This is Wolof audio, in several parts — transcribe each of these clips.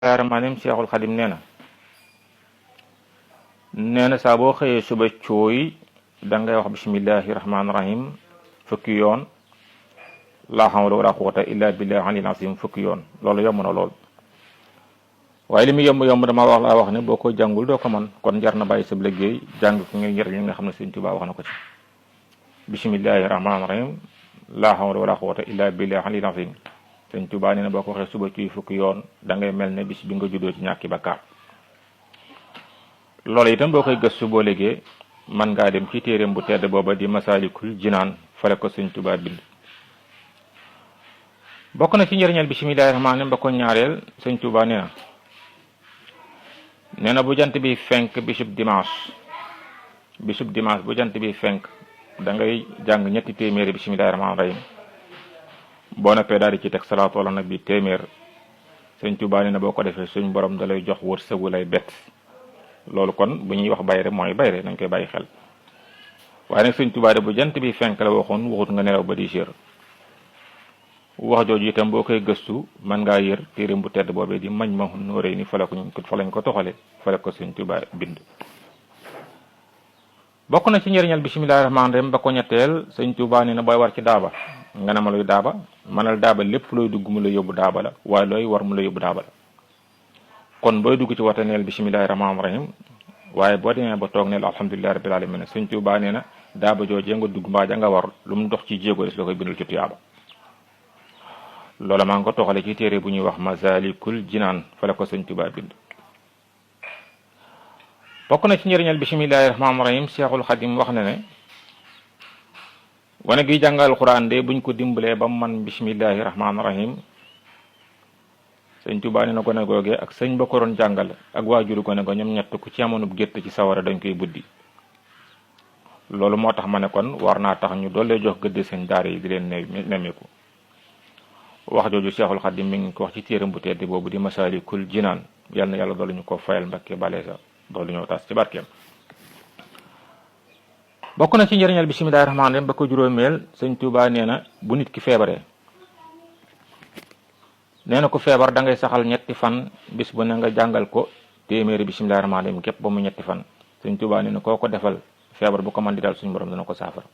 rahmanim Seexul Xadim nee na saa boo xëyee suba cooy da ngay wax bismillahi rahmaani rahim fukki yoon laa hawla wala quwwata illa billahi alil azim fukki yoon loolu yomb na lool. waaye li muy yomb dama wax ne boo ko jàngul doo ko man kon jar na bàyyi sa liggéey jàng ko ngir njëriñ li nga xam ne Sëñ Tuubaa wax na ko ci bismillahi rahmaani rahim laa hawla wala quwwata illa billahi alil azim. Sëñ Tuubaa nee na boo ko waxee suba ci fukki yoon da ngay mel ne bis bi nga juddoo ci ñàkki bakkaar. loolu itam boo koy gëstu boo léegi man ngaa dem ci téeréem bu tedd booba di Masaalikul Jinaan fale ko Sëñ Tuubaa bind. bokk na ci njëriñal bismillahi rahmaani rahim ba ko ñaareel Sëñ Tuubaa nee na bu jant bi fenk bisub dimanche bu jant bi fenk da ngay jàng ñetti téeméeri bismillahi rahmaani rahim boo noppee daal di ci teg salaatu ala nabi téeméer. Sëñ Tuubaa nee na boo ko defee suñ borom da lay jox wërsëgu lay bett. loolu kon bu ñuy wax bayre mooy bayre nañ koy bàyyi xel waaye nag Sëñ Tuubaa de bu jant bi fenk la waxut nga nelaw ba 10 heures. wax jooju itam boo koy gëstu mën ngaa yër téeréem bu tedd boobee di Majmahun Nurayni fa lañ ko toxale fa la ko Sëñ Tuubaa bind. bokk na ci njëriñal bismillahi rahmaani rahim ba ko ñetteel Sëñ Tuubaa nee na booy war ci daaba nga ne ma luy daaba manal daaba lépp looy dugg mu la yóbbu daaba la waaye looy war mu la yóbbu daaba la. kon booy dugg ci wata neel bismillahi rahmaani rahim waaye boo demee ba toog neel alhamdulillahi rabbil alamin Sëñ Tuubaa nee na daaba joojee nga dugg mbaa ja nga war lu mu dox ci jéego des la koy bindal ci tuyaaba. loola maa ngi ko toxale ci téere bu ñuy wax Masaalikul Jinaan fa la ko Sëñ Tuubaa bind. bokk na ci njëriñal bismillahi rahmaani rahim Seexul Xadim wax na ne wane gi jàngal Alxuraan de buñ ko dimbalee ba mu man bismillahi rahmaani rahim Sëñ Tuubaa nee na gone googee ak sëñ ba ko doon jàngal ak waajuru gone go ñoom ñett ku ci amoonub gétt ci sawara dañ koy buddi. loolu moo tax ma ne kon war naa tax ñu doole jox gëdd seen daara yi di leen nemmeeku. wax jooju Seexul Xadim mi ngi ko wax ci téeram bu tedd boobu di Masaalikul Jinaan yal na yàlla doolu ñu ko fayal Mbakke bale sa doolu ñëw tas ci barkeem. bokk na ci njëriñal bismillahi rahmaani rahim ba ko juróomeel Sëñ Tuubaa nee na bu nit ki feebaree nee na ku feebar da ngay saxal ñetti fan bis bu ne nga jàngal ko téeméeri bismillahi rahmaani rahim képp ba mu ñetti fan. Sëñ Tuubaa nee na koo ko defal feebar bu ko mën di daal suñu borom dana ko saafara.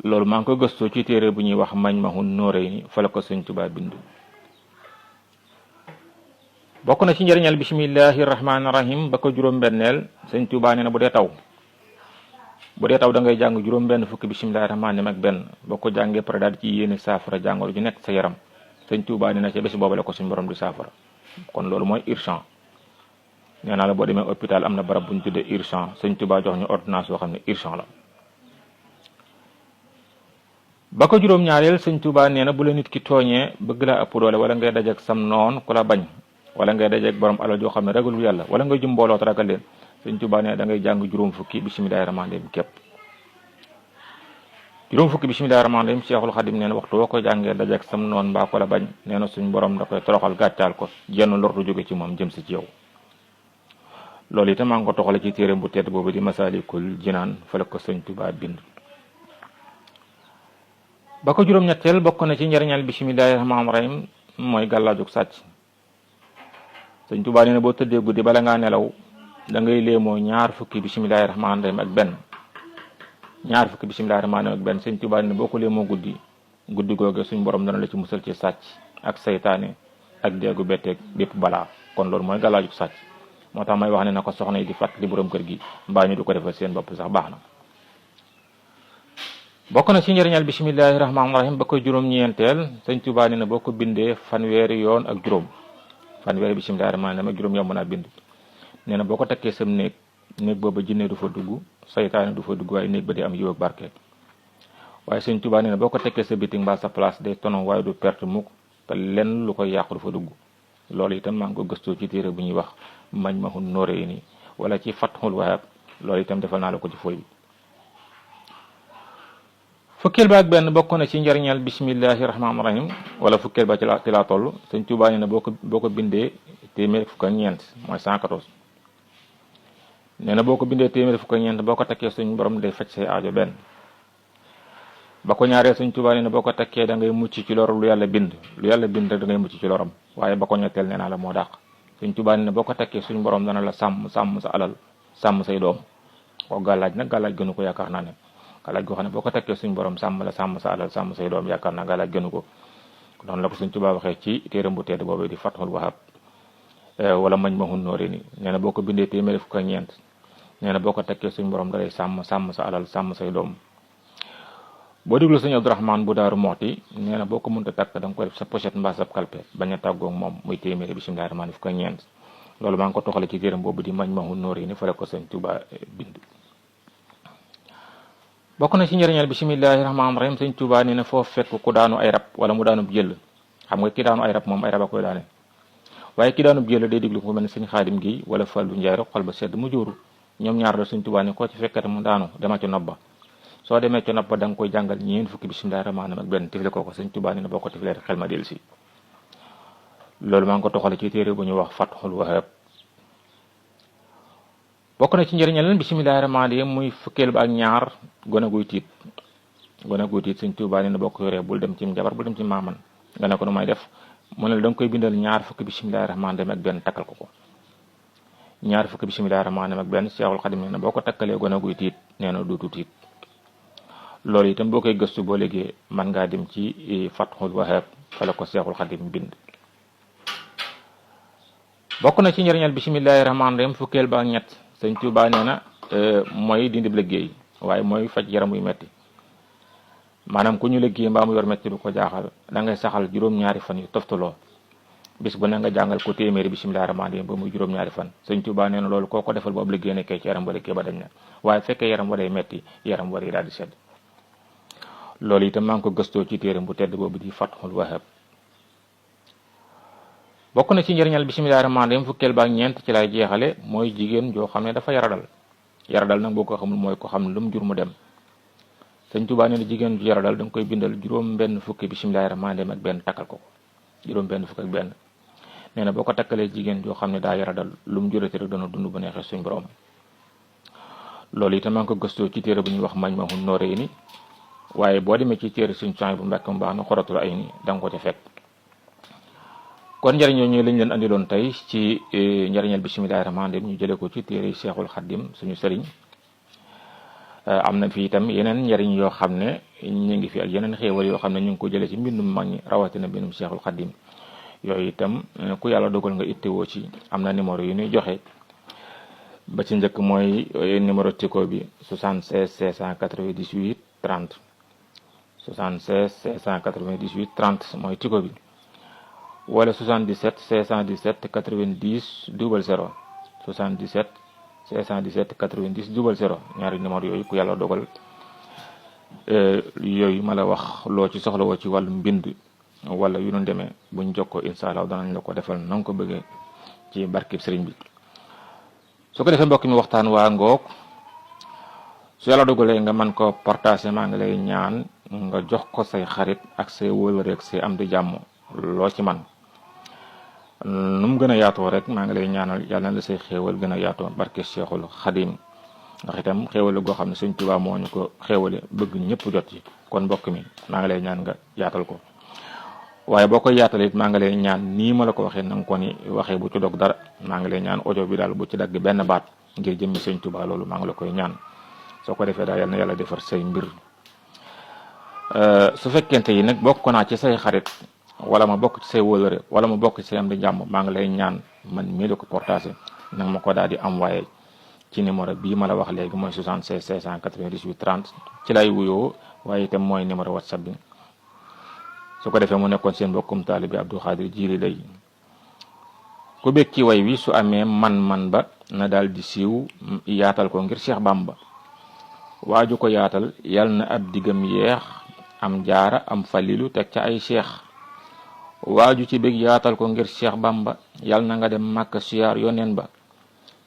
loolu maa ngi ko gëstoo ci téere bu ñuy wax Majmahun Nurayni fa la ko Sëñ Tuubaa bind. bokk na ci njëriñal bismillahi rahmaani rahim ba ko juróom-benneel Sëñ Tuubaa nee na bu dee taw da ngay jàng juróom-benn fukki bismillahi rahmaani rahim ak benn boo ko jàngee pare daal di ci yéene saafara jàngoro ju nekk sa yaram. Sëñ Tuubaa nee na ca bés boobu la ko suñu borom di saafara kon loolu mooy urgent. nee naa la boo demee hôpital am na barab bu ñu tuddee urgent Sëñ Tuubaa jox ñu ordonnance yoo xam ne urgent la. ba ko juróom-ñaareel Sëñ Tuubaa nee na bu la nit ki tooñee bëgg laa ëpp doole wala ngay dajeek sam noon ku la bañ wala ngay dajeek borom alal joo xam ne ragalul yàlla wala ngay jum mbooloo te ragal leen Sëñ Tuubaa nee na da ngay jàng juróom fukki bismillahi rahmaani rahim képp. juróom fukki bismillahi rahmaani rahim Seexul Xadim nee na waxtu woo ko jàngee dajeek sam noon mbaa ko la bañ nee na suñ borom da koy toroxal gàccaal ko jenn lor du jóge ci moom jëm si ci yow. loolu itam maa ngi ko toxale ci téere bu tedd boobu di Masaalikul Jinaan fa la ko Sëñ Tuubaa bind. ba ko juróom-ñetteel bokk na ci njëriñal bismillahi rahmaani rahim mooy gàllaajug sàcc. Sëñ Tuubaa nee na boo tëddee guddi bala ngaa nelaw da ngay léemoo ñaar fukki bismillahi rahmaani rahim ak benn. ñaar fukki bismillahi rahmaani rahim ak benn Sëñ Tuubaa nee na boo ko léemoo guddi googe suñ borom dana la ci musal ci sàcc ak saytaane ak deegu betteeg bépp balaa kon loolu mooy gàllaajug sàcc. moo tax may wax ne na ko soxna yi di fàttali borom kër gi mbaa ñu du ko defal seen bopp sax baax na. bokk na ci njëriñal bismillahi rahmaani rahim ba ko juróom-ñeenteel Sëñ Tuubaa nee na boo ko bindee fanweeri yoon ak juróom fanweeri bismillahi rahmaani rahim ak juróom yomb naa bind. nee na boo ko takkee sam néeg booba jinne du fa dugg saytaane du fa dugg waaye néeg ba di am yiw ak barke. waaye Sëñ Tuubaa nee na boo ko tekkee sa bitig mbaa sa place day tono waaye du perte mukk te lenn lu koy yàqu du fa dugg. loolu itam maa ngi ko gëstoo ci téere bu ñuy wax Majmahun Nurayni wala ci Fathul Wahhab loolu itam defal naa la ko ci fooy bi. fukkeel ba ak benn bokk na ci njariñal bismillahi rahmaani rahim wala fukkeel ba ci laa toll Sëñ Tuubaa nee na boo ko bindee téeméer fukk ak ñeent mooy 114. nee na boo ko bindee téeméer fukk ak ñeent boo ko takkee suñ borom day faj say aajo benn. ba ko ñaareel Sëñ Tuubaa nee na boo ko takkee da ngay mucc ci lor lu yàlla bind rek da ngay mucc ci loram. waaye ba ko ñetteel nee naa la moo dàq. Sëñ Tuubaa nee na boo ko takkee suñu borom dana la sàmm sa alal sàmm say doom. ko gàllaaj nag gàllaaj gënu ko yaakaar naa ne gàllaaj goo xam ne boo ko takkee suñu borom sàmm la sàmm sa alal sàmm say doom yaakaar naa gàllaaj gënu ko. noonu la ko Sëñ Tuubaa waxee ci téeram bu tedd boobu di Fathul Wahab wala Majmahun Nurayni nee na boo ko bindee téeméeri fukk ak ñeent nee na boo ko takkee suñu borom dalay sàmm sa alal sàmm say doom. boo déglu Sëñ Abdourahmane bu Daaru Moxti nee na boo ko mënta takk da nga koy def sa pochette mbaa sa kalpe bañ a tàggoog moom muy téeméeri bismillaahi rahmaani fukk ak ñeent. loolu maa ngi ko toxale ci téeram boobu di Majmahun Nurayni fa la ko Sëñ Tuubaa bind. bokk na ci njëriñal bismillaahi rahmaani rahiim Sëñ Tuubaa nee na foo fekk ku daanu ay rab wala mu daanub jël xam nga ki daanu ay rab moom ay rab a koy daane waaye ki daanub jël day déglu ko mel ne Sëñ Xaadim gi wala Fallu Njaay rek xol ba sedd mu jóoru ñoom ñaar la Sëñ Tuubaa ne koo ci fekkate mu daanu dema ci nopp ba soo demee ci nopp ba da nga koy jàngal ñeent fukki bismillaahi rahmaani rahiim ak benn tifle ko Sëñ Tuubaa nee na boo ko tiflee rek xel ma del si. loolu maa ngi ko toxale ci téere bu ñu wax Fathul Wahab. bokk na ci njëriñal leen bismillaahi rahmaani rahiim muy fukkeel ba ak ñaar gone guy tiit Sëñ Tuubaa nee na boo ko yoree bul dem ci jabar bul dem ci maaman nga ne ko nu may def mu ne la da nga koy bindal ñaar fukki bismillaahi rahmaani rahiim ak benn takkal ko ñaar fukki bismillaahi rahmaani rahiim ak benn Seexul Xadim nee na boo ko takkalee gone guy tiit nee na dootu tiit. loolu itam boo koy gëstu boo léegi mën ngaa dem ci Fathul Wahab fa la ko Seexul Xadim bind. bokk na ci njëriñal bismillaahi rahmaani rahiim fukkeel ba ak ñett Sëñ Tuubaa nee na mooy dindi liggéey waaye mooy faj yaram yu metti maanaam ku ñu liggéey mbaa mu yor metti du ko jaaxal da ngay saxal juróom-ñaari fan yu toftaloo bis bu ne nga jàngal ko téeméeri bismillaahi rahmaani rahiim ba muy juróom-ñaari fan. Sëñ Tuubaa nee na loolu koo ko defal bu ab liggéey nekkee ci yaram ba liggéey ba dañ na waaye fekkee yaram wa day metti yaram war yi daal di sedd. loolu itam maa ngi ko gëstoo ci téeram bu tedd boobu di Fathul Wahab. bokk na ci njëriñal bismillaahi rahmaani rahiim fukkeel ba ak ñeent ci lay jeexale mooy jigéen joo xam ne dafa yaradal nag boo ko xamul mooy ko xam lu mu jur mu dem. Sëñ Tuubaa nee na jigéen ju yaradal da nga koy bindal juróom benn fukki bismillaahi rahmaani rahiim ak benn takkal ko juróom benn fukk ak benn nee na boo ko takkalee jigéen joo xam ne daa yaradal lu mu jurati rek dana dund bu neexee suñ borom. loolu itam maa ngi ko gëstoo ci téere bu ñuy wax Majmahun Nurayni waaye boo demee ci téere Sëñ Suhaybu bu Mbàkke mu baax na Xuratul Ayni da nga ko ca fekk. kon njëriñ yooyu lañ leen andiloon tey ci njëriñal bismillaahi rahmaani rahiim ñu jëlee ko ci téere Seexul Xadim suñu sëriñ. am na fi itam yeneen njëriñ yoo xam ne ñu ngi fi ak yeneen xéewal yoo xam ne ñu ngi ko jëlee ci mbindum mag ñi rawatina mbindum Seexul Xadim yooyu itam ku yàlla dogal nga ittewoo ci am na numéro yu ñuy joxe ba ci njëkk mooy numéro Tigo bi 76 698 30 76 698 30 mooy Tigo bi. wala 77 617 90 00 77 617 90 00 ñaari numéro yooyu ku yàlla dogal yooyu ma la wax loo ci soxla woo ci wàllu mbind wala yu nu demee buñ jokkoo incha allah danañ la ko defal na nga ko bëggee ci barkib sëriñ bi. su ko defee mbokk mi waxtaan waa ngoog su yàlla dogalee nga mën ko partager maa ngi lay ñaan nga jox ko say xarit ak say wëlëre ak say am di jàmm loo ci man nu mu gën a yaatoo rek maa ngi lay ñaanal yàlla na la say xéewal gën a yaatoo barke Cheikhul Xadim ndax itam xéewal goo xam ne Sëñ Tuubaa moo ñu ko xéewale bëgg ñëpp jot ci kon mbokk mi maa ngi lay ñaan nga yaatal ko waaye boo koy yaatal it maa ngi lay ñaan nii ma la ko waxee na nga ko ni waxee bu ci dog dara maa ngi lay ñaan audio bi daal bu ci dagg benn baat ngir jëmmi Sëñ Tuubaa loolu maa ngi la koy ñaan soo ko defee daal yal na yàlla defar say mbir su fekkente yi nag bokk naa ci say xarit wala ma bokk ci say wóolëre wala ma bokk ci say am di jàmm maa ngi lay ñaan man mii la ko partagé nag ma ko daal di envoyé ci numéro bii ma la wax léegi mooy 76 698 30 ci lay wuyoo waaye itam mooy numéro WhatsApp bi su ko defee mu nekkoon seen mbokkum taalibe Abdou Khadir Jili lay ku bég ci way wi su amee man ba na daal di siiw yaatal ko ngir Cheikh Bamba waaju ko yaatal yal na ab diggam yeex am jaara am falilu teg ca ay cheikh waaju ci bég yaatal ko ngir Cheikh Bamba yal na nga dem Màkka siyaar yoneen ba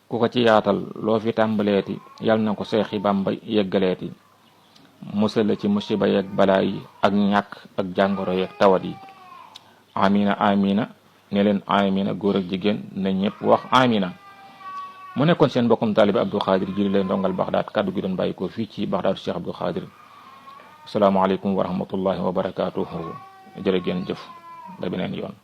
ku ko ci yaatal loo fi tàmbaleeti yal na ko Seexi Bamba yeggaleeti musal la ci musiba yeeg balaa yi ak ñàkk ak jàngoro yeeg tawat yi amina amina ne leen amina góor ak jigéen na ñëpp wax amina mu nekkoon seen mbokkum taalibe Abdou Khadir Jili lay ndongal Baxdaad kaddu gi doon bàyyi ko fii ci Baxdaadu Cheikh Abdou Khadir asalaamaaleykum wa rahmatullahi wa barakaatuhu jërë ngeen jëf ba beneen yoon.